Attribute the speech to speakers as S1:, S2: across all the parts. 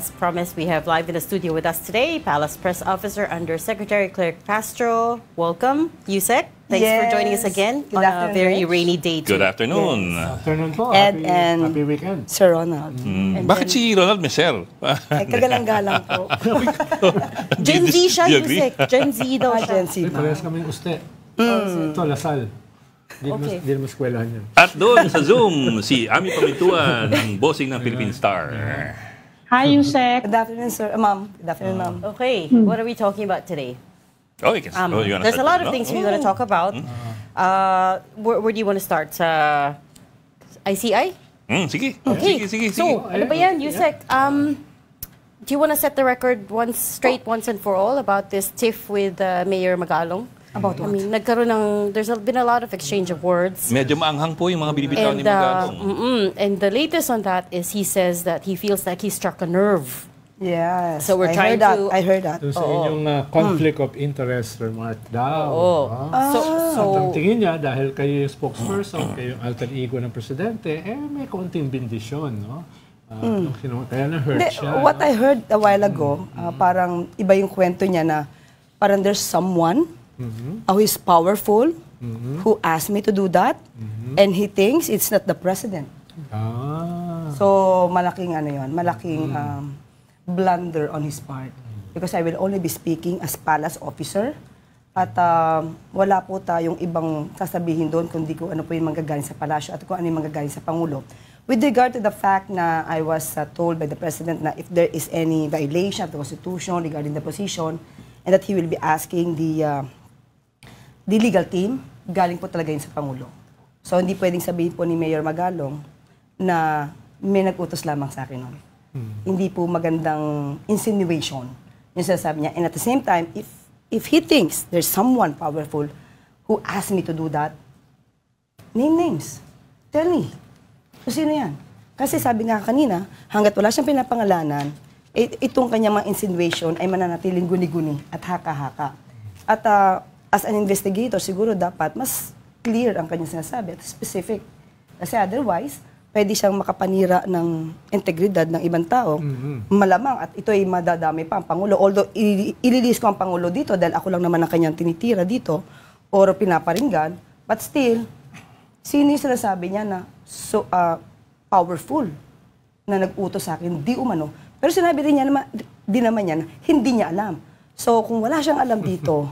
S1: As promised, we have live in the studio with us today, Palace Press Officer Under Secretary Claire Castro. Welcome, Yusek. Thanks for joining us again on a very rainy day too.
S2: Good afternoon.
S3: Yes. Afternoon po.
S4: Ed
S3: Happy weekend.
S4: Sir Ronald.
S2: Bakit si Ronald Michelle?
S4: Ay, kagalang-galang po.
S1: Gen Z siya,
S2: Do you agree?
S1: Yusek. Gen Z daw siya.
S4: Gen Z
S3: Ay,
S4: ba?
S3: parehas kami uste. Ito, Lasal.
S1: Okay.
S3: Hindi naman eskwelahan yan.
S2: At doon sa Zoom, si Ami Pamintuan, ng bossing ng Philippine Star.
S5: Hi, Yusek.
S4: Good afternoon, sir. Ma'am. Good afternoon, ma'am.
S1: Okay, what are we talking about today?
S2: Oh, you can, you wanna
S1: There's a
S2: start
S1: lot
S2: with,
S1: of things we want to talk about. Where do you want to start? Sa ICI?
S2: Sige.
S1: Okay.
S2: Sige.
S1: So, ano ba yan, Yusek? Do you want to set the record once and for all about this tiff with Mayor Magalong?
S4: About what?
S1: I mean, there's been a lot of exchange of words.
S2: Medyo maanghang po yung mga binibitaw ni Magalong.
S1: And the latest on that is he says that he feels like he struck a nerve.
S4: Yes.
S1: So we're trying to...
S4: I heard that.
S3: Doon sa inyong conflict of interest remark daw.
S1: So
S3: At ang tingin niya, dahil kayo yung spokesperson, kayo yung alter ego ng presidente, may konting bendisyon, no? Kaya na-hurt siya.
S4: What I heard a while ago, parang iba yung kwento niya na parang there's someone who is powerful, who asked me to do that, and he thinks it's not the president. So, malaking malaking blunder on his part. Because I will only be speaking as palace officer, at wala po tayong ibang sasabihin doon kundi kung ano po yung manggagaling sa palasyo at kung ano yung manggagaling sa Pangulo. With regard to the fact na I was told by the President na if there is any violation of the Constitution regarding the position, and that he will be asking the legal team, galing po talaga yun sa Pangulo. So, hindi pwedeng sabihin po ni Mayor Magalong na may nag-utos lamang sa akin nun. Hindi po magandang insinuation yung sinasabi niya. And at the same time, if he thinks there's someone powerful who asked me to do that, name names. Tell me. Kung sino yan? Kasi sabi nga kanina, hanggat wala siyang pinapangalanan, itong kanyang mga insinuation ay mananatiling guni-guni at haka-haka. At as an investigator, siguro dapat mas clear ang kanyang sinasabi at specific. Kasi otherwise, pwede siyang makapanira ng integridad ng ibang tao. Malamang at ito ay madadami pa ang Pangulo. Although, i-release ko ang Pangulo dito dahil ako lang naman ang kanyang tinitira dito or pinaparinggan. But still, sino yung sinasabi niya na powerful na nag-utos sa akin? Di umano. Pero sinabi rin niya naman, niya na hindi niya alam. So, kung wala siyang alam dito,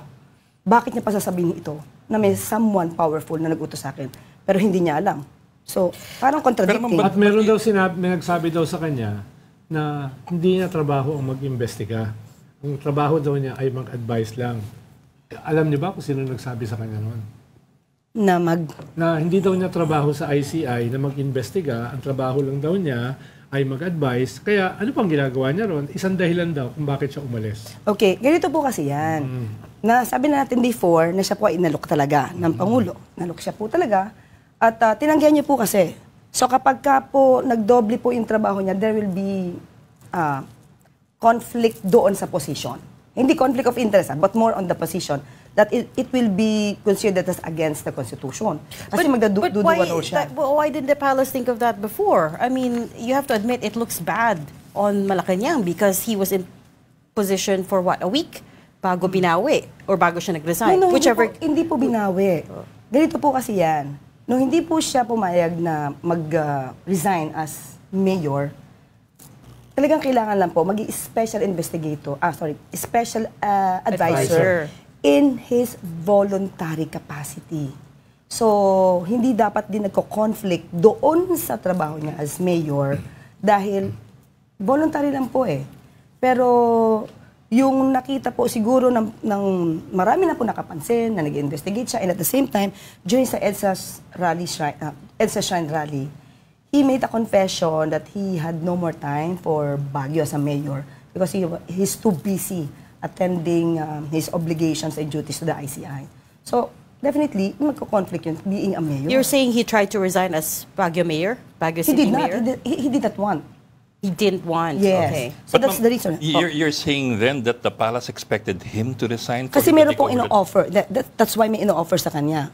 S4: bakit niya pa sasabihin ito na may someone powerful na nag-utos sa akin pero hindi niya alam? So, parang contradicting.
S3: At meron daw may nagsabi daw sa kanya na hindi niya trabaho ang mag-imbestiga. Ang trabaho daw niya ay mag-advise lang. Alam niyo ba kung sino nagsabi sa kanya noon? Na hindi daw niya trabaho sa ICI na mag-imbestiga. Ang trabaho lang daw niya ay mag-advise. Kaya ano pang ginagawa niya ron? Isang dahilan daw kung bakit siya umalis.
S4: Okay, ganito po kasi yan. Na sabi na natin before na siya po ay inalok talaga ng Pangulo. Nalok siya po talaga. At tinanggihan niya po kasi. So kapag ka po nagdoble po yung trabaho niya, there will be conflict doon sa position. Hindi conflict of interest, but more on the position that it will be considered as against the Constitution. Kasi magduduwa siya.
S1: Why didn't the palace think of that before? I mean, you have to admit it looks bad on Malacanang because he was in position for what, a week? Bago binawi or bago siya nag-resign?
S4: No, hindi po binawi. Ganito po kasi yan. Nung hindi po siya pumayag na mag-resign as mayor, talagang kailangan lang po special special advisor in his voluntary capacity. So, hindi dapat din nagko-conflict doon sa trabaho niya as mayor dahil voluntary lang po eh. Pero yung nakita po siguro ng marami na po nakapansin na nag-investigate siya, and at the same time, during sa EDSA Shrine Rally, he made a confession that he had no more time for Baguio as a mayor because he's too busy attending his obligations and duties to the ICI. So, definitely, magko-conflict yun, being a mayor.
S1: You're saying he tried to resign as Baguio mayor? Baguio City mayor?
S4: He did not want.
S1: He didn't want.
S4: Yes.
S1: Okay.
S4: So that's the reason.
S2: You're saying then that the palace expected him to resign?
S4: Kasi meron pong ino-offer. That's why may ino-offer sa kanya.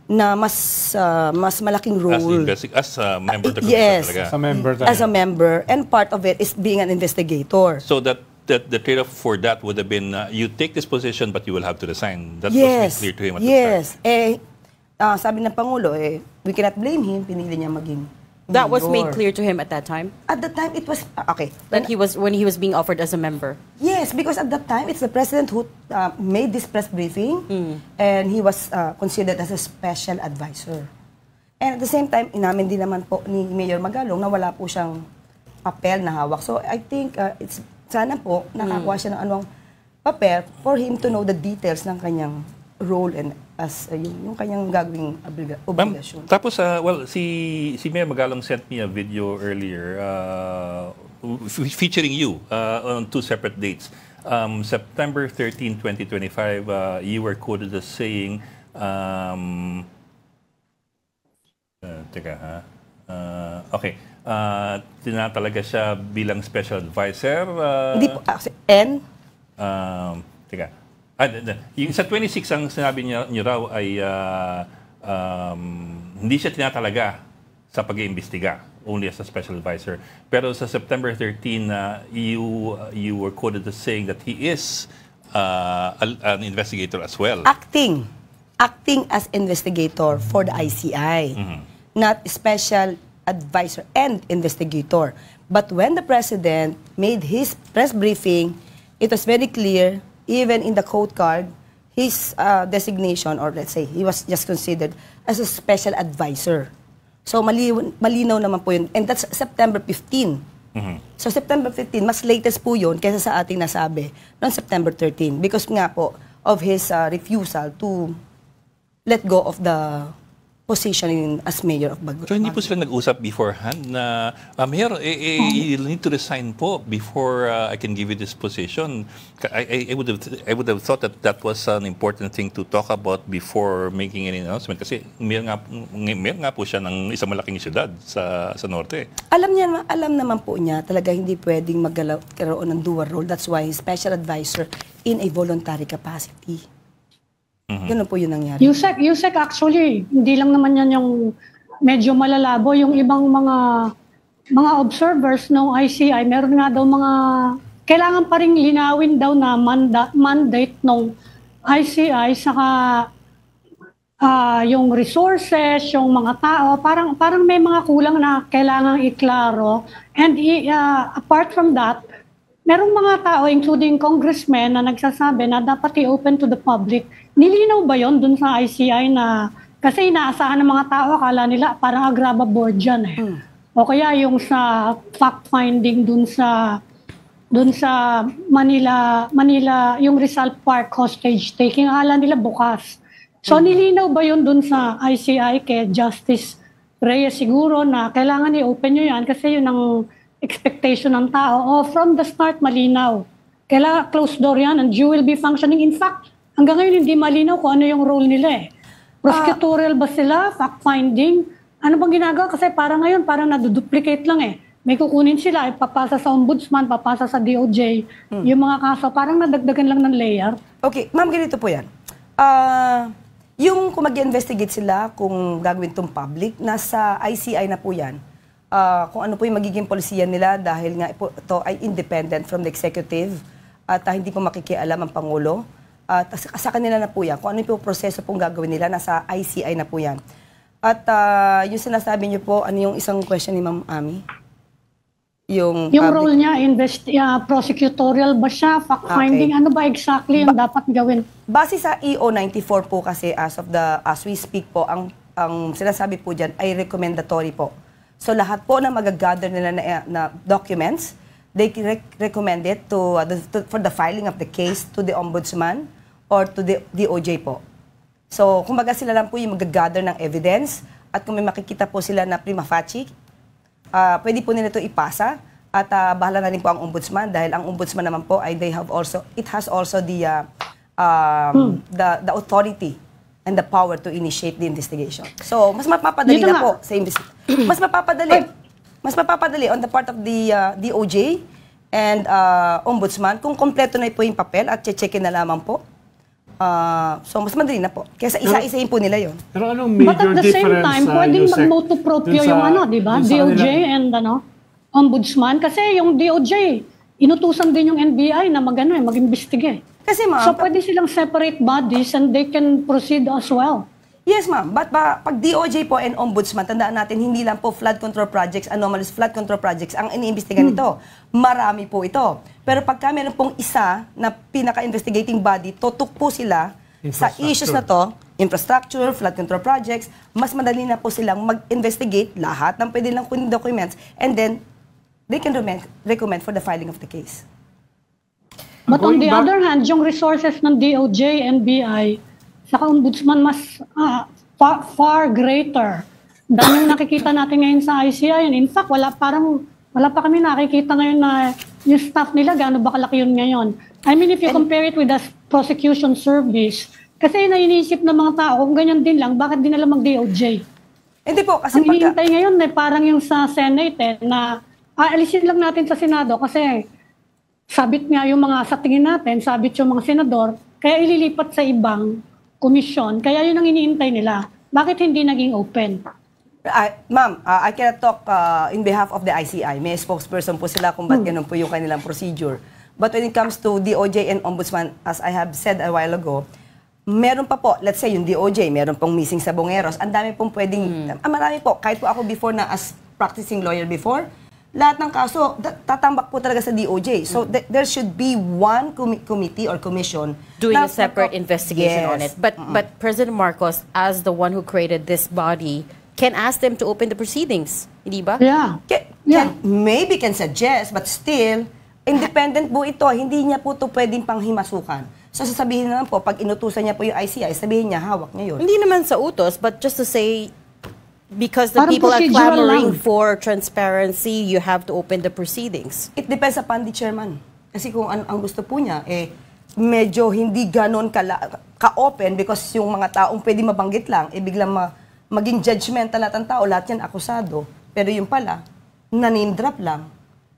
S4: na mas malaking role.
S2: As a member of the
S4: yes.
S2: commission talaga.
S3: Sa member talaga.
S4: As a member, and part of it is being an investigator.
S2: So that the trade-off for that would have been you take this position but you will have to resign. That
S4: Yes.
S2: was made clear to him at the start.
S4: Sabi ng Pangulo, we cannot blame him, pinili niya maging
S1: That was
S4: mayor.
S1: made clear to him at that time,
S4: At the time, it was, okay.
S1: that when he was being offered as a member.
S4: Yes, because at that time, it's the president who made this press briefing, and he was considered as a special advisor. And at the same time, inamin din naman po ni Mayor Magalong na wala po siyang papel na hawak. So I think sana po nakakuha siya ng anong papel for him to know the details ng kanyang role and as yung kanyang gagawing obligasyon.
S2: Tapos, si Mayor Magalong sent me a video earlier featuring you on 2 separate dates. September 13, 2025, you were quoted as saying, tinatalaga siya bilang special advisor.
S4: Hindi po,
S2: Yung sa 26, ang sinabi niyo raw ay hindi siya tinatalaga sa pag-iimbestiga, only as a special advisor. Pero sa September 13, you were quoted as saying that he is an investigator as well.
S4: acting as investigator for the ICI, not special advisor and investigator. But when the president made his press briefing, it was very clear, even in the code card, his designation, or let's say, he was just considered as a special advisor. So malinaw naman po yun. And that's September 15. So September 15, mas latest po yun kaysa sa ating nasabi noong September 13. Because nga po of his refusal to let go of the position as mayor of Baguio.
S2: So hindi po sila nag-usap beforehand na, Mayor, you'll need to resign po before I can give you this position. I would have thought that was an important thing to talk about before making any announcement. Kasi mayor nga po siya ng isang malaking syudad sa norte.
S4: Alam naman po niya talaga hindi pwedeng magkaroon ng dual role. That's why he's special advisor in a voluntary capacity. Ganun po yun nangyari.
S5: Yusek actually, hindi lang naman yan yung medyo malalabo. Yung ibang mga observers ng ICI, meron nga daw kailangan pa rin linawin daw na mandate ng ICI, saka yung resources, yung mga tao, parang may mga kulang na kailangang iklaro. And apart from that, merong mga tao, including congressmen, na nagsasabi na dapat i-open to the public. Nilinaw ba yon dun sa ICI na, kasi inaasahan ng mga tao, akala nila parang agraba board yan eh. O kaya yung sa fact-finding dun sa Manila, yung Rizal Park hostage taking, akala nila bukas. So nilinaw ba yun dun sa ICI kay Justice Reyes siguro na kailangan i-open nyo yan kasi yun ang expectation ng tao. From the start, malinaw. Kailangan closed door yan and you will be functioning. In fact, hanggang ngayon hindi malinaw kung ano yung role nila eh. Prosecutorial ba sila? Fact-finding? Ano bang ginagawa? Kasi parang ngayon, parang naduduplicate lang eh. May kukunin sila, papasa sa ombudsman, papasa sa DOJ. Yung mga kaso, parang nadagdagan lang ng layer.
S4: Okay, ma'am, ganito po yan. Yung kung mag-investigate sila, kung gagawin itong public, nasa ICI na po yan. Kung ano po yung magiging polisiya nila dahil nga ito ay independent from the executive at hindi po makikialam ang Pangulo. Sa kanila na po yan. Kung ano yung proseso pong gagawin nila, nasa ICI na po yan. At yung sinasabi niyo po, ano yung isang question ni Ma'am Ami? Yung
S5: role niya, prosecutorial ba siya? Fact-finding, ano ba exactly yung dapat gawin?
S4: Base sa EO 94 po kasi as we speak po, ang sinasabi po dyan ay recommendatory po. So lahat po na magagather nila na documents, they recommend it for the filing of the case to the ombudsman or to the DOJ po. So kumbaga sila lang po yung magagather ng evidence at kung may makikita po sila na prima facie, pwede po nila ito ipasa at bahala na rin po ang ombudsman dahil ang ombudsman naman po ay it has also the authority and the power to initiate the investigation. So mas mapapadali na po sa mas mapapadali on the part of the DOJ and ombudsman kung kompleto na po yung papel at checkin na lamang po So, mas madali na po. Kesa isa-isayin po nila yon.
S3: Pero anong
S5: But
S3: major
S5: at the same
S3: difference
S5: time, pwedeng
S3: Yusek,
S5: mag-motu proprio
S3: dun sa-
S5: yung di ba?
S3: dun sa
S5: DOJ
S3: kanilang-
S5: and ombudsman. Kasi yung DOJ, inutusan din yung NBI na mag-investigate.
S4: Kasi ma'am,
S5: So pwede silang separate bodies and they can proceed as well.
S4: yes ma'am, but pag DOJ po and Ombudsman, tandaan natin, hindi lang po flood control projects, anomalous flood control projects ang iniimbestigahan nito. Marami po ito. Pero pagka meron pong isa na pinaka-investigating body, tutok po sila sa issues na to, infrastructure, flood control projects, mas madali na po silang mag-investigate lahat ng pwede lang kunin documents and then they can recommend for the filing of the case.
S5: But on
S3: Going
S5: the
S3: back-
S5: other hand, yung resources ng DOJ, NBI, sa ombudsman mas far greater than yung nakikita natin ngayon sa ICI. And in fact, wala pa kami nakikita ngayon na yung staff nila, gaano ba kalaki yun ngayon. I mean, if you compare it with the prosecution service, kasi nainisip ng mga tao, kung ganyan din lang, bakit din alam mag-DOJ?
S4: Hindi po, kasi
S5: Ang hinihintay ngayon, parang yung sa Senate, na aalisin lang natin sa Senado kasi sabit nga yung mga, sa tingin natin, sabit yung mga senador, kaya ililipat sa ibang komisyon. Kaya yun ang iniintay nila. Bakit hindi naging open?
S4: Ma'am, I cannot talk in behalf of the ICI. May spokesperson po sila kung ba't ganun po yung kanilang procedure. But when it comes to DOJ and Ombudsman, as I have said a while ago, meron pa po, let's say yung DOJ, meron pong missing sa Bongeros, ang dami pong pwedeng, marami po, kahit po ako before na as practicing lawyer before, lahat ng kaso, tatambak po talaga sa DOJ. So, there should be one committee or commission
S1: Doing
S4: na-
S1: a separate investigation on
S4: Yes.
S1: it. But President Marcos, as the one who created this body, can ask them to open the proceedings. Hindi ba?
S5: Yeah.
S4: Maybe can suggest, but still, independent po ito. Hindi niya po ito pwedeng panghimasukan. So, sasabihin naman po, pag inutusan niya po yung ICI, sabihin niya, hawak niya yun.
S1: Hindi naman sa utos, but just to say, because the
S5: Parang
S1: people are
S5: procedural
S1: clamoring
S5: lang.
S1: for transparency, you have to open the proceedings.
S4: It depends upon the chairman. Kasi kung ang gusto po niya, medyo hindi ganon ka-open because yung mga taong pwede mabanggit lang, biglang maging judgmental lahat ng tao, lahat yan akusado. Pero yung pala, na-name drop lang.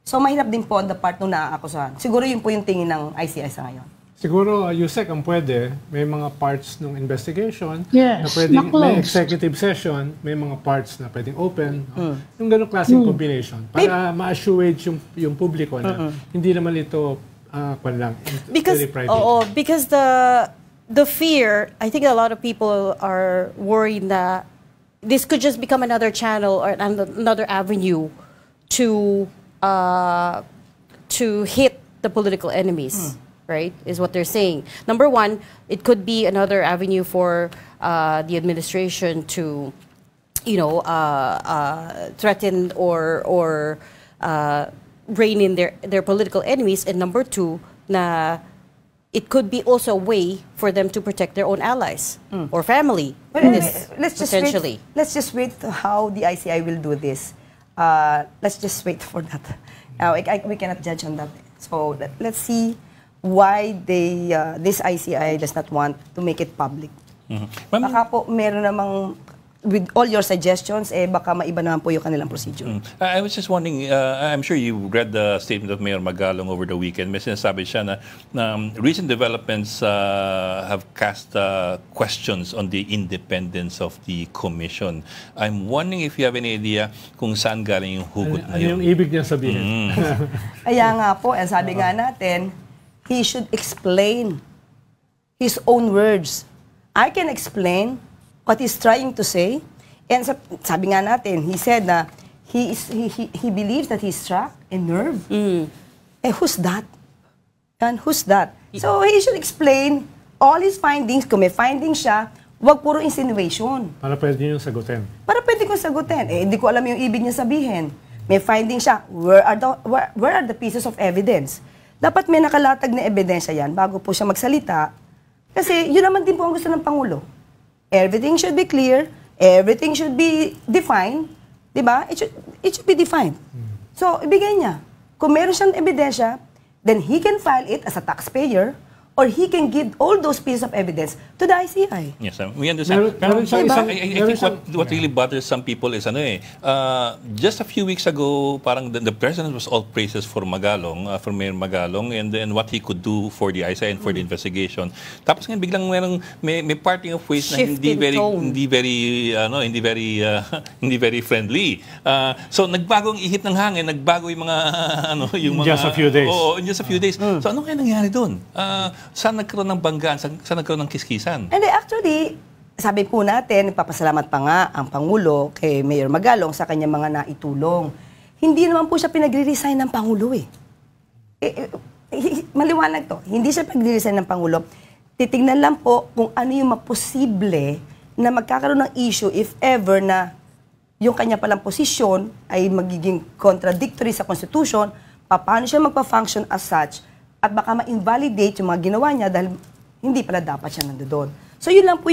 S4: So, mahirap din po on the part nung naaakusahan. Siguro yun po yung tingin ng ICI sa ngayon.
S3: Siguro, Yusek, ang pwede, may mga parts ng investigation
S5: Yes,
S3: na pwedeng
S5: na-close.
S3: may executive session, may mga parts na pwedeng open. Yung ganong klaseng combination. Para ma-assuage yung publiko na hindi naman ito
S1: Because
S3: very private.
S1: because the fear, I think a lot of people are worried that this could just become another channel or another avenue to hit the political enemies. Right, is what they're saying. Number one, it could be another avenue for the administration to, threaten or rein in their political enemies. And number two, na it could be also a way for them to protect their own allies or family.
S4: But
S1: in
S4: anyway,
S1: this,
S4: let's just wait how the ICI will do this. Let's just wait for that. We cannot judge on that. So let's see why this ICI does not want to make it public. Baka po meron namang, with all your suggestions, baka maiba naman po yung kanilang procedure.
S2: I was just wondering, I'm sure you read the statement of Mayor Magalong over the weekend. May sinasabi siya na recent developments have cast questions on the independence of the commission. I'm wondering if you have any idea kung saan galing yung hugot na
S3: Ano
S2: yun.
S3: yung ibig niya sabihin?
S4: Kaya nga po, sabi nga natin, he should explain his own words. I can explain what he's trying to say. And sabi nga natin, he said na he believes that he's struck a nerve. Who's that? And who's that? So he should explain all his findings. Kung may findings siya, wag puro insinuation.
S3: Para pwede niyo sagutin.
S4: Para pwede kong sagutin. Hindi ko alam yung ibig niya sabihin. May findings siya. Where are the pieces of evidence? Dapat may nakalatag na ebidensya yan bago po siya magsalita. Kasi yun naman din po ang gusto ng Pangulo. Everything should be clear. Everything should be defined. Diba? It should be defined. So, ibigay niya. Kung meron siyang ebidensya, then he can file it as a taxpayer or he can give all those pieces of evidence to the ICI.
S2: Yes, we understand.
S3: Meron siyang isang-
S2: I
S3: meron
S2: think
S3: siyang-
S2: what really bothers some people is just a few weeks ago, parang the president was all praises for Magalong, for Mayor Magalong, and then what he could do for the ICI and for the investigation. Tapos ngayon biglang may parting of ways na
S1: Shift in tone.
S2: hindi very friendly. So nagbago ang ihip ng hangin, nagbago yung mga yung mga
S3: Just a few days.
S2: Oo, in just a few days. So ano kaya nangyari doon? Saan nagkaroon ng banggaan? Saan nagkaroon ng kiskisan?
S4: And actually, sabi po natin, nagpapasalamat pa nga ang Pangulo kay Mayor Magalong sa kanyang mga naitulong. Hindi naman po siya pinagre-resign ng Pangulo eh. Maliwanag to. Hindi siya pinagre-resign ng Pangulo. Titignan lang po kung ano yung maposible na magkakaroon ng issue if ever na yung kanya palang posisyon ay magiging contradictory sa Constitution, paano siya magpa-function as such, at baka ma-invalidate yung mga ginawa niya dahil hindi pala dapat siya nandoon. So yun lang po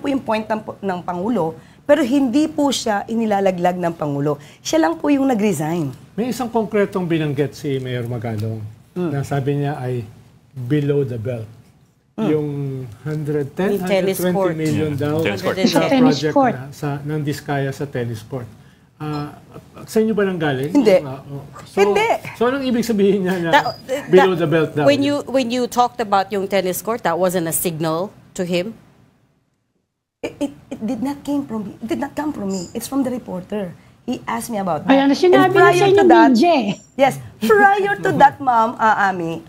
S4: yung point ng Pangulo, pero hindi po siya inilalaglag ng Pangulo. Siya lang po yung nag-resign.
S3: May isang konkretong binanggit si Mayor Magalong na sabi niya ay below the belt. Yung 110,
S1: Yung tennis
S3: 120
S1: court.
S3: million daw
S2: Tennis court.
S3: sa
S5: Sa tennis
S3: project
S5: court.
S3: ng Diskaya sa tennis court. Sa inyo ba nang galing?
S4: Hindi.
S3: So,
S4: Hindi.
S3: So anong ibig sabihin niya na below the belt daw?
S1: When you talked about yung tennis court, that wasn't a signal to him?
S4: It did not come from me. It did not come from me. It's from the reporter. He asked me about that.
S5: Ayan, sinabi
S4: And
S5: niya
S4: prior
S5: sa inyo,
S4: to that-
S5: BJ.
S4: Yes. Prior to that, Ma'am Ami,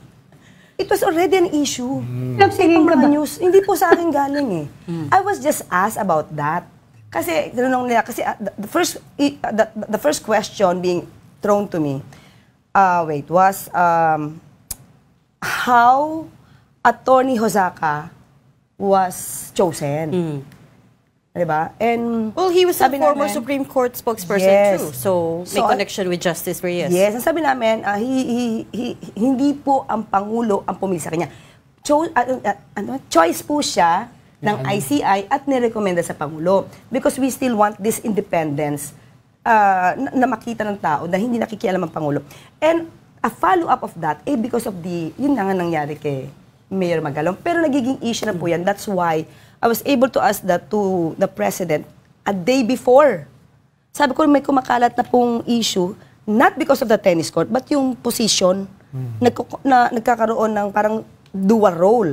S4: it was already an issue.
S5: Nagtingin ka ba?
S4: News, hindi po sa akin galing eh. I was just asked about that. Kasi, tinanong nila, kasi the first question being thrown to me, was how Attorney Hosaka was chosen. Diba? And
S1: Well, he was a
S4: sabi
S1: former
S4: namin-
S1: Supreme Court spokesperson
S4: Yes.
S1: too, so may
S4: So,
S1: connection with Justice Reyes.
S4: Yes, ang sabi namin, hindi po ang Pangulo ang pumili sa kanya. Choice po siya ng ICI at nirekomenda sa Pangulo. Because we still want this independence na makita ng tao na hindi nakikialam ang Pangulo. And a follow-up of that, because of yun na nga nangyari kay Mayor Magalong. Pero nagiging issue na po yan. That's why I was able to ask that to the President a day before. Sabi ko, may kumakalat na pong issue, not because of the tennis court, but yung position na nagkakaroon ng parang dual role.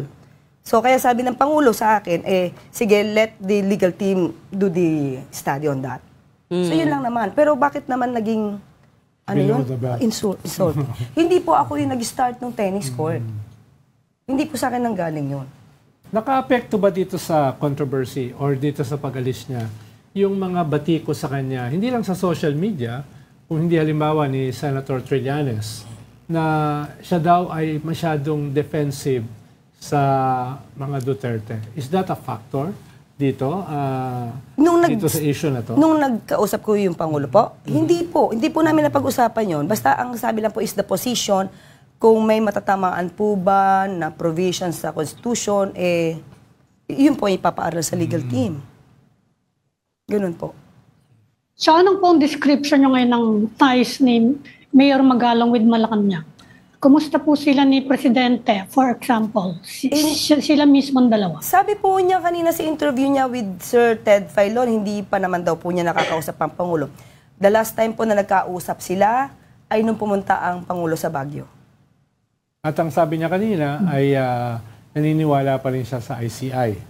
S4: So, kaya sabi ng Pangulo sa akin, sige, let the legal team do the study on that. So, yun lang naman. Pero bakit naman naging,
S3: Below the belt.
S4: insult? Hindi po ako yung nag-start ng tennis court. Hindi po sa akin nanggaling yun.
S3: Naka-apekto ba dito sa controversy or dito sa pag-alis niya yung mga batiko sa kanya, hindi lang sa social media, kung hindi halimbawa ni Senator Trillanes, na siya daw ay masyadong defensive sa mga Duterte. Is that a factor dito? Dito sa issue na to?
S4: Nung nagkausap ko yung Pangulo po, hindi po namin napag-usapan yon. Basta ang sabi lang po is the position. Kung may matatamaan po ba na provisions sa Constitution, yun po ipapaaral sa legal team. Ganun po.
S5: So anong pong description nyo ngayon ng ties ni Mayor Magalong with Malacanang? Kumusta po sila ni Presidente, for example? Sila mismo dalawa.
S4: Sabi po niya kanina sa interview niya with Sir Ted Filon, hindi pa naman daw po niya nakakausap ang Pangulo. The last time po na nagkausap sila ay nung pumunta ang Pangulo sa Baguio.
S3: At ang sabi niya kanina ay naniniwala pa rin siya sa ICI.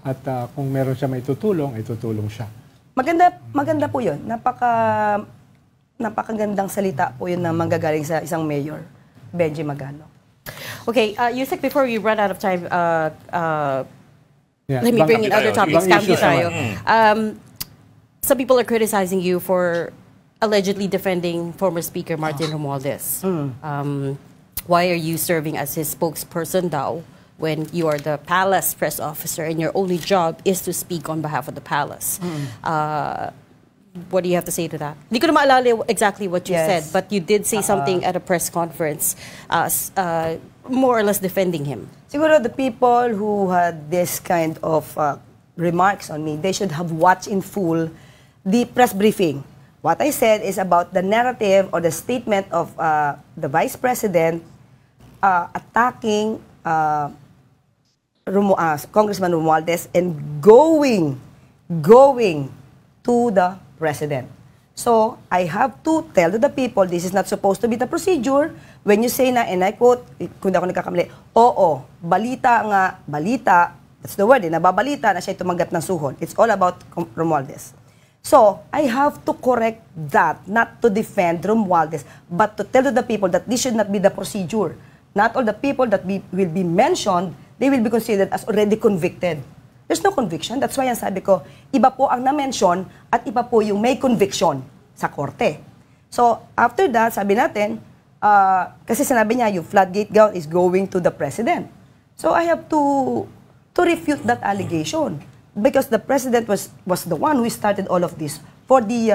S3: At kung meron siya may tutulong, ay tutulong siya.
S4: Maganda po yun. Napakagandang salita po yun na manggagaling sa isang mayor, Benji Magalong.
S1: Okay, Yusek, before we run out of time,
S3: Yeah.
S1: let me bring in other topics.
S3: Ibang
S1: Kampi
S3: issues
S1: tayo.
S3: naman.
S1: Some people are criticizing you for allegedly defending former Speaker Martin Romualdez. Why are you serving as his spokesperson daw when you are the palace press officer and your only job is to speak on behalf of the palace? What do you have to say to that? Hindi ko na maalala exactly what you
S4: Yes.
S1: said, but you did say something at a press conference, more or less defending him.
S4: Siguro the people who had this kind of remarks on me, they should have watched in full the press briefing. What I said is about the narrative or the statement of the Vice President attacking Congressman Romualdez and going to the president. So, I have to tell to the people, this is not supposed to be the procedure. When you say na, and I quote, kung di ako nagkakamali, oo, balita, that's the word, nababalita na siya tumanggap ng suhol. It's all about Romualdez. So, I have to correct that, not to defend Romualdez, but to tell to the people that this should not be the procedure. Not all the people that will be mentioned, they will be considered as already convicted. There's no conviction. That's why ang sabi ko, iba po ang na-mention at iba po yung may conviction sa korte. So, after that, sabi natin, kasi sinabi niya, yung floodgate gown is going to the president. So, I have to refute that allegation. Because the president was the one who started all of this for the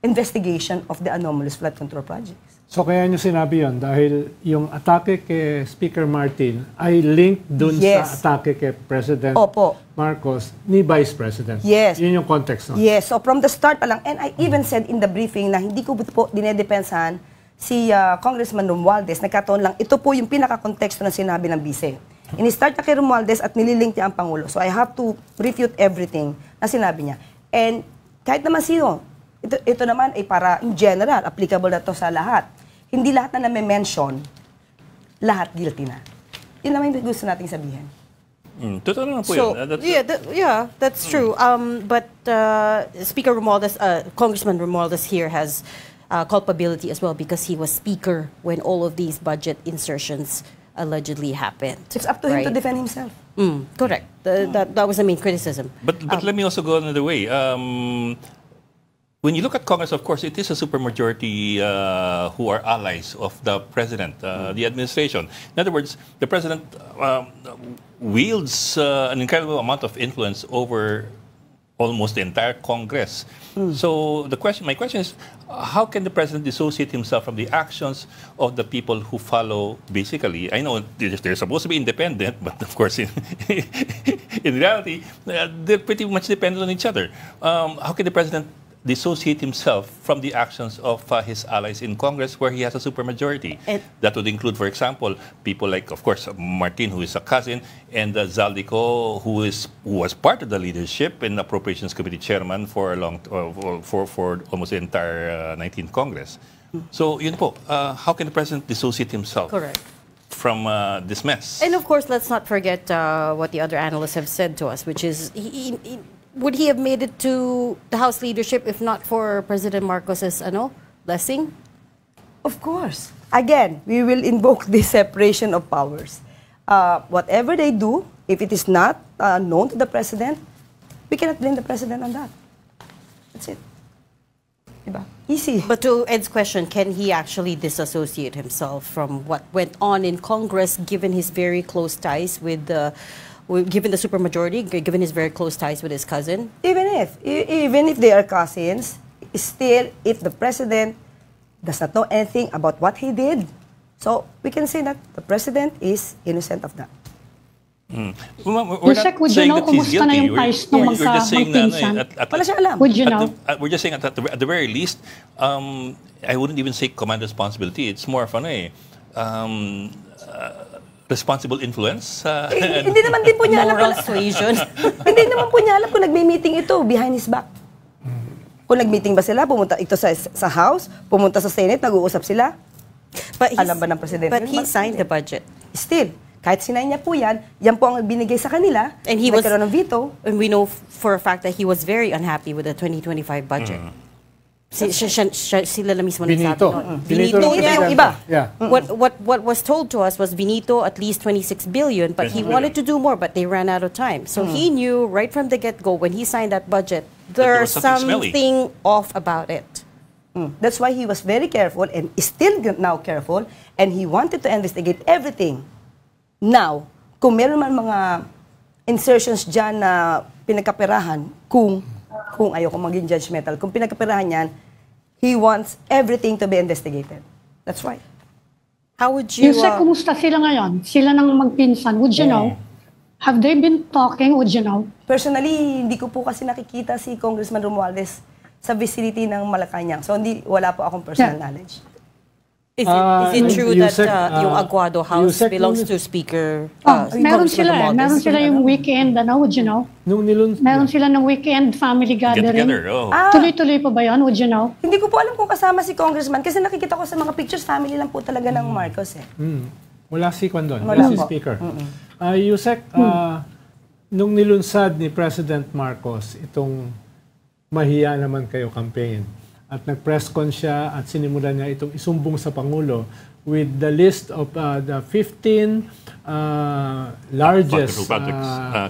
S4: investigation of the anomalous flood control projects.
S3: So kaya nyo sinabi yon dahil yung atake kay Speaker Martin ay linked dun
S4: Yes.
S3: sa atake kay President
S4: Opo.
S3: Marcos ni Vice President.
S4: Yes.
S3: Yun yung context. No?
S4: Yes, so from the start pa lang, and I even said in the briefing na hindi ko po dinedepensahan si Congressman Romualdez, nagkataon lang, ito po yung pinaka-konteksto na sinabi ng Bise. Ini-start na kay Romualdez at nililink niya ang Pangulo. So I have to refute everything na sinabi niya. And kahit naman sino, ito naman ay para in general, applicable na to sa lahat. Hindi lahat na na-mention, lahat guilty na. Yun naman yung gusto nating sabihin.
S2: Totoo naman po
S1: So,
S2: yun.
S1: that's true. But Speaker Romualdez, Congressman Romualdez here has culpability as well because he was speaker when all of these budget insertions allegedly happened.
S4: It's up to him to defend himself.
S1: Correct. That was the main criticism.
S2: But let me also go another way. When you look at Congress, of course, it is a supermajority who are allies of the president, the administration. In other words, the president wields an incredible amount of influence over almost the entire Congress. So my question is, how can the president dissociate himself from the actions of the people who follow, basically? I know they're supposed to be independent, but of course, in reality, they're pretty much dependent on each other. How can the president dissociate himself from the actions of his allies in Congress where he has a supermajority? That would include, for example, people like, of course, Martin, who is a cousin, and Zaldico, who was part of the leadership and Appropriations Committee chairman for almost the entire 19th Congress. So, yun po, how can the president dissociate himself
S1: Correct.
S2: from this mess?
S1: And of course, let's not forget what the other analysts have said to us, which is would he have made it to the House leadership if not for President Marcos's blessing?
S4: Of course. Again, we will invoke the separation of powers. Whatever they do, if it is not known to the president, we cannot blame the president on that. That's it. Diba? Easy.
S1: But to Ed's question, can he actually disassociate himself from what went on in Congress, given his very close ties with given the supermajority, given his very close ties with his cousin?
S4: Even if they are cousins, still, if the president does not know anything about what he did, so we can say that the president is innocent of that.
S5: Yusek, would you know kumusta na yung ties ng magpinsan?
S4: Wala siya alam.
S5: Would you know?
S2: We're just saying at the very least, I wouldn't even say command responsibility. It's more of responsible influence.
S4: Hindi naman din po niya alam.
S1: Moral suasion.
S4: Hindi naman po niya alam kung nagme-meeting ito behind his back. Kung nag-meeting ba sila, pumunta ito sa House, pumunta sa Senate, nag-uusap sila. Alam ba ng presidente?
S1: But he signed the budget.
S4: Still, kahit sinay niya po yan po ang binigay sa kanila.
S1: And he was,
S4: nagkaroon ng veto.
S1: And we know for a fact that he was very unhappy with the 2025 budget. Sila na mismo
S3: Benito.
S1: nagsabi.
S3: Benito
S4: yung iba.
S3: Yeah.
S1: What was told to us was Benito at least 26 billion, but he wanted to do more, but they ran out of time. So he knew right from the get-go when he signed that budget, there's something off about it.
S4: That's why he was very careful and is still now careful, and he wanted to investigate everything. Now, kung meron man mga insertions dyan na pinagkaperahan, kung ayoko maging judgmental, kung pinagkaperahan yan, he wants everything to be investigated. That's right.
S1: How would you...
S5: Yusek, kumusta sila ngayon? Sila nang magpinsan. Would you know? Have they been talking? Would you know?
S4: Personally, hindi ko po kasi nakikita si Congressman Romualdez sa vicinity ng Malacanang. So, wala po akong personal knowledge.
S1: Is it true that
S3: Yusek,
S1: yung Aguado House
S3: Yusek,
S1: belongs
S3: nung-
S1: to Speaker?
S5: Meron
S1: Congressman
S5: sila eh.
S1: Romualdez?
S5: Meron sila yung weekend, would you know?
S3: Nung
S5: Meron sila ng weekend family
S2: Get
S5: gathering.
S2: together. Oh.
S5: Tuloy-tuloy pa ba yun, would you know?
S4: Hindi ko po alam kung kasama si Congressman kasi nakikita ko sa mga pictures, family lang po talaga ng Marcos eh.
S3: Wala si Kwan doon.
S4: Wala
S3: Wala si
S4: po.
S3: Speaker. Yusek, nung nilunsad ni President Marcos itong mahiya naman kayo campaign at nag-press con siya at sinimulan niya itong isumbong sa Pangulo with the list of the 15 largest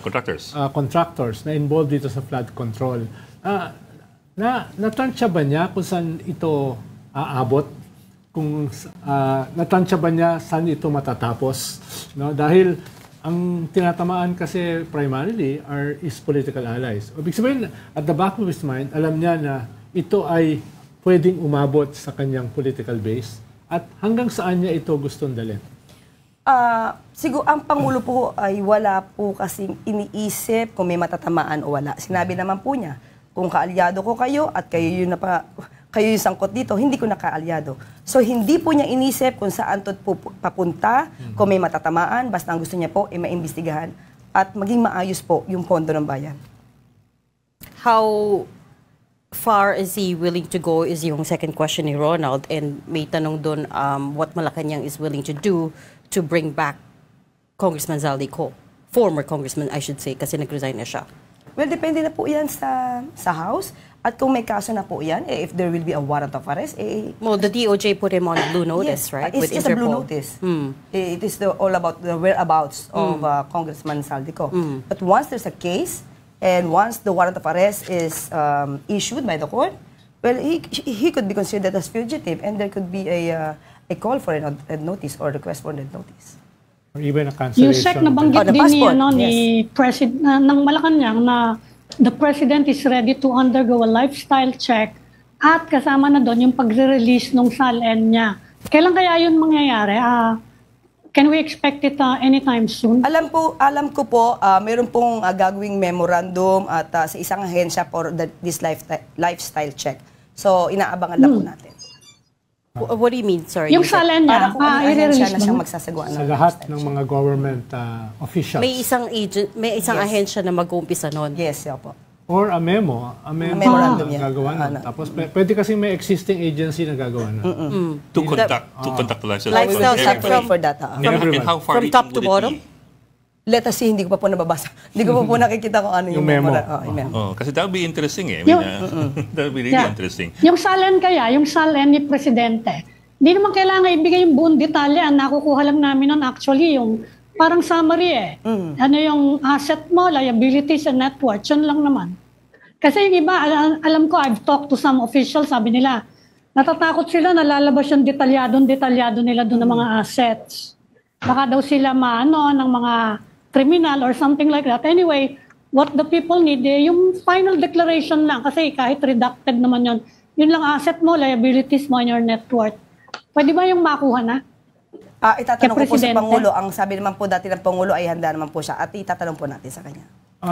S2: Contractors.
S3: contractors na involved dito sa flood control. Natansya ba niya kung saan ito aabot? Kung natansya ba niya saan ito matatapos? No? Dahil ang tinatamaan kasi primarily is political allies. Ibig sabihin, at the back of his mind, alam niya na ito ay pwedeng umabot sa kanyang political base at hanggang saan niya ito gustong dalhin.
S4: Siguro ang Pangulo po ay wala po kasing iniisip kung may matatamaan o wala. Sinabi naman po niya, kung kaalyado ko kayo at kayo yung sangkot dito, hindi ko na kaalyado. So hindi po niya inisip kung saan to po papunta, kung may matatamaan, basta ang gusto niya po ay maimbestigahan at maging maayos po yung pondo ng bayan.
S1: How far is he willing to go is yung second question ni Ronald, and may tanong doon what Malacanang is willing to do to bring back Congressman Zaldico. Former congressman, I should say, kasi nag-resign na siya.
S4: Well, depende na po yan sa House. At kung may kaso na po yan, if there will be a warrant of arrest,
S1: Well, the DOJ put him on blue notice, right?
S4: It's a blue notice. It is all about the whereabouts of Congressman Zaldico. But once there's a case, and once the warrant of arrest is issued by the court, well, he could be considered as fugitive, and there could be a call for a notice or request for a notice.
S3: Or even a cancellation.
S5: Yusek, nabanggit
S4: the
S5: din
S4: passport,
S5: ni President ng Malacanang na the President is ready to undergo a lifestyle check at kasama na doon yung pagre-release ng SALN niya. Kailan kaya yun mangyayari? Can we expect it anytime soon?
S4: Alam ko po, meron pong gagawing memorandum at sa isang ahensya for this lifestyle check. So, inaabangan lang po natin.
S1: What do you mean? Sorry.
S5: Yung
S1: Yusek.
S5: SALN niya,
S4: Para kung anong ahensya
S5: i-release
S4: na
S5: ba?
S4: siyang magsasagawa
S3: Sa
S4: ng
S3: lahat
S4: lifestyle
S3: ng
S4: check.
S3: mga government officials.
S1: May isang ahensya na mag-uumpisa nun.
S4: Yes, po.
S3: Or a memo. A
S4: memorandum
S3: na
S4: yan.
S3: gagawa nun. Tapos pwede kasi may existing agency na gagawa nun.
S2: To conduct the license.
S1: Lifestyle check
S4: From for that.
S2: And how far
S1: from
S2: reaching
S1: top to
S2: would it
S1: bottom?
S2: be?
S4: Let us see, hindi ko pa po nababasa. Hindi ko pa po nakikita kung ano
S3: Yung
S4: yung
S3: memo.
S4: yung memo.
S2: Oh, kasi that would be interesting eh. I mean, that would be really
S5: Yeah.
S2: interesting.
S5: Yung SALN kaya, yung SALN ni Presidente, hindi naman kailangan ibigay yung buong detalye. Ang nakukuha lang namin nun actually yung parang summary eh. Ano yung asset mo, liabilities and net worth. Yun lang naman. Kasi yung iba, alam ko, I've talked to some officials, sabi nila, natatakot sila na lalabas yung detalyado nila doon ng mga assets. Baka daw sila ng mga criminal or something like that. Anyway, what the people need, yung final declaration lang. Kasi kahit redacted naman yun lang asset mo, liabilities mo, and your net worth. Pwede ba yung makuha na?
S4: Itatanong ko po sa
S5: Presidente.
S4: Pangulo. Ang sabi naman po dati ng Pangulo ay handa naman po siya. At itatanong po natin sa kanya.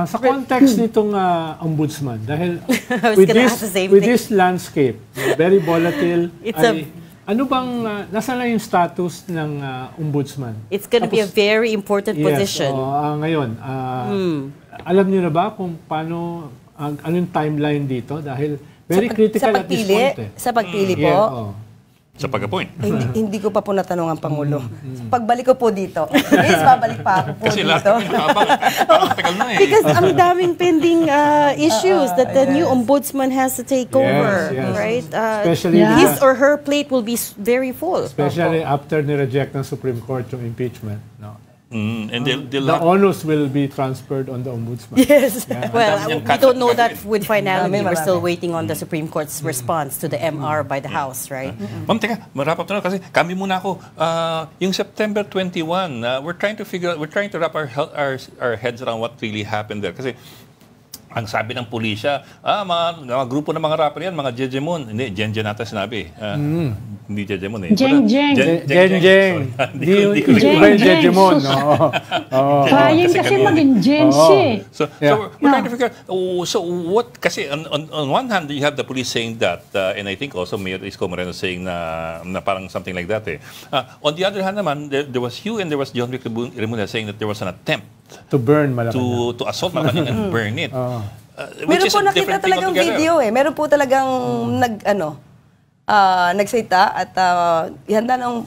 S3: Sa context nitong ombudsman, dahil
S1: was
S3: with
S1: gonna ask the same thing.
S3: this landscape, very volatile,
S1: It's
S3: ano bang, nasa na yung status ng ombudsman?
S1: It's going to be a very important position.
S3: Ngayon, alam niyo na ba kung paano, ano yung timeline dito? Dahil very critical at this point.
S4: Sa pagpili po,
S2: Sa pag-appoint.
S4: hindi ko pa po natanong ang Pangulo. Pagbalik ko po dito, yes, babalik pa ako po
S2: Kasi
S4: dito.
S2: lahat parang tagal na eh.
S1: Because ang daming pending issues that the new ombudsman has to take over,
S3: yes.
S1: right?
S3: Especially
S1: His or her plate will be very full.
S3: especially after ni-reject ng Supreme Court yung impeachment. No?
S2: And they'll
S3: The onus will be transferred on the ombudsman.
S4: Yes.
S1: Well,
S2: Ang
S1: we don't know that
S2: dami.
S1: with finality. We're
S4: Marami.
S1: still waiting on the Supreme Court's response to the MR by the House, right?
S2: Ma'am, teka, marap up na kasi kami muna ako. Yung September 21, we're trying to wrap our heads around what really happened there. Kasi ang sabi ng pulisya, mga grupo ng mga rapper yan, mga Jejemon. Hindi, Jenjen nata sinabi. Hindi Jejemon eh.
S5: Jeng-jeng.
S3: Jeng-jeng. Di ko
S5: Jeng,
S3: ba yung
S5: Jeng,
S3: Jejemon?
S5: sus.
S3: Oo.
S5: Trying kasi
S2: ganun.
S5: maging Gen Z.
S2: So we're trying to figure out, so what, kasi on one hand, you have the police saying that, and I think also Mayor Isko Moreno saying na parang something like that eh. On the other hand naman, there was you and there was John Vic Remulla saying that there was an attempt
S3: To burn Malacanang.
S2: to assault Malacanang and burn it.
S4: Meron po nakita talagang video eh. Meron po talagang nagsalita at ihanda ng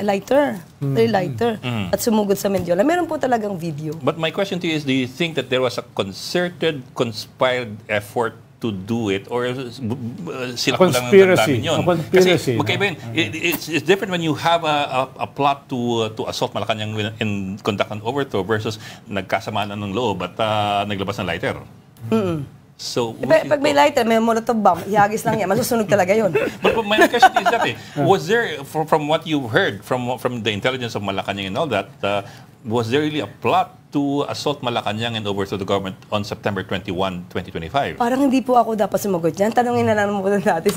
S4: lighter. Lighter. At sumugod sa Mendiola. Meron po talagang video.
S2: But my question to you is, do you think that there was a concerted, conspired effort to do it, or sila ko lang ang damdamin yun?
S3: A conspiracy.
S2: Kasi magkaiba yun. It's different when you have a plot to assault Malacanang and conduct an overthrow versus nagkasamaan ng loob at naglabas ng lighter. So,
S4: Pag may lighter, may molotov bomb, ihagis lang yan. Masusunog talaga yun.
S2: but my question is that was there, from what you've heard from the intelligence of Malacanang and all that, was there really a plot to assault Malacanang and overthrow the government on September 21, 2025?
S4: Parang hindi po ako dapat sumagot dyan. Tanungin na lang muna natin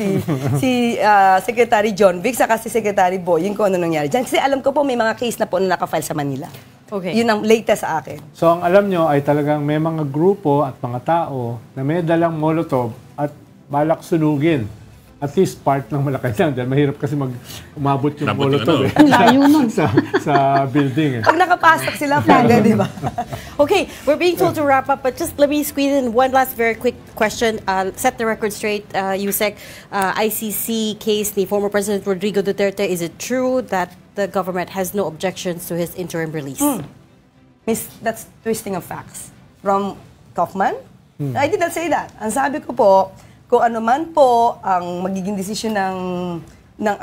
S4: si Secretary John Vic saka si Secretary Boying kung ano nangyari dyan. Kasi alam ko po may mga case na po na nakafile sa Manila.
S1: Okay.
S4: Yun ang latest sa akin.
S3: So ang alam nyo ay talagang may mga grupo at mga tao na may dalang molotov at balak sunugin. At least part ng Malacanang. Dahil mahirap kasi umabot yung
S2: Umabot yung
S3: molotov
S5: Ang layo nun.
S3: sa building.
S4: Pag nakapasok sila, pwede, di ba?
S1: Okay, we're being told to wrap up, but just let me squeeze in one last very quick question. Set the record straight, Yusek. ICC case ni former President Rodrigo Duterte, is it true that the government has no objections to his interim release?
S4: Miss, that's twisting of facts. From Kaufman? I did not say that. Ang sabi ko po, kung ano man po ang magiging desisyon ng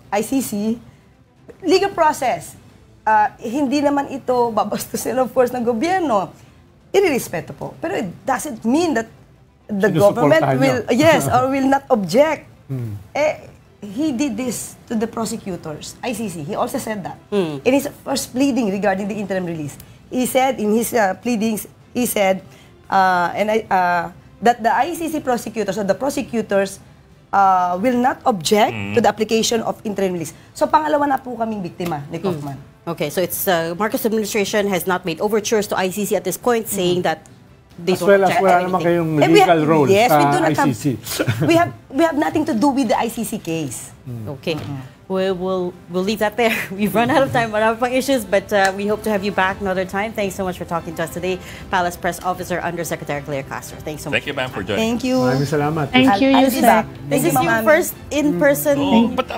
S4: ICC, legal process. Hindi naman ito babastusin, of course, ng gobyerno. Irirespeto po. Pero it doesn't mean that the government will, or will not object. He did this to the prosecutors, ICC. He also said that. In his first pleading regarding the interim release, he said in his pleadings, he said, that the ICC prosecutors or the prosecutors will not object to the application of interim release. So pangalawa na po kaming biktima ni Kaufman.
S1: Okay, so it's Marcos administration has not made overtures to ICC at this point, saying that they
S3: As
S1: don't
S3: well as
S1: object
S3: wala
S1: to
S3: naman
S1: anything.
S3: kayong legal role
S4: we
S3: sa
S4: do not
S3: ICC.
S4: we have nothing to do with the ICC case.
S1: Okay. We'll leave that there. We've run out of time. Marami pang issues, but we hope to have you back another time. Thanks so much for talking to us today. Palace Press Officer Undersecretary Claire Castro. Thanks so much.
S2: Thank you, ma'am, for joining.
S4: Thank you.
S3: Maraming salamat.
S5: Thank you,
S4: I'll be
S5: Yusek.
S4: back.
S1: This is
S4: Thank you,
S1: your
S4: Ma'am.
S1: first in-person.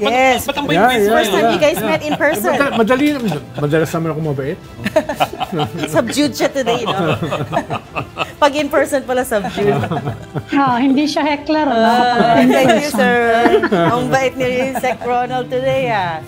S4: Yes.
S2: Ba't ang
S3: Yeah,
S2: bait-bait mo
S1: First
S2: yun?
S1: time you guys met in person.
S3: Madalas naman ako mabait.
S1: Subdued siya today, no? Pag in person pala subdued.
S5: Hindi siya heckler.
S4: Thank you, sir.
S1: Ang bait ni Sec Ronald today, ah.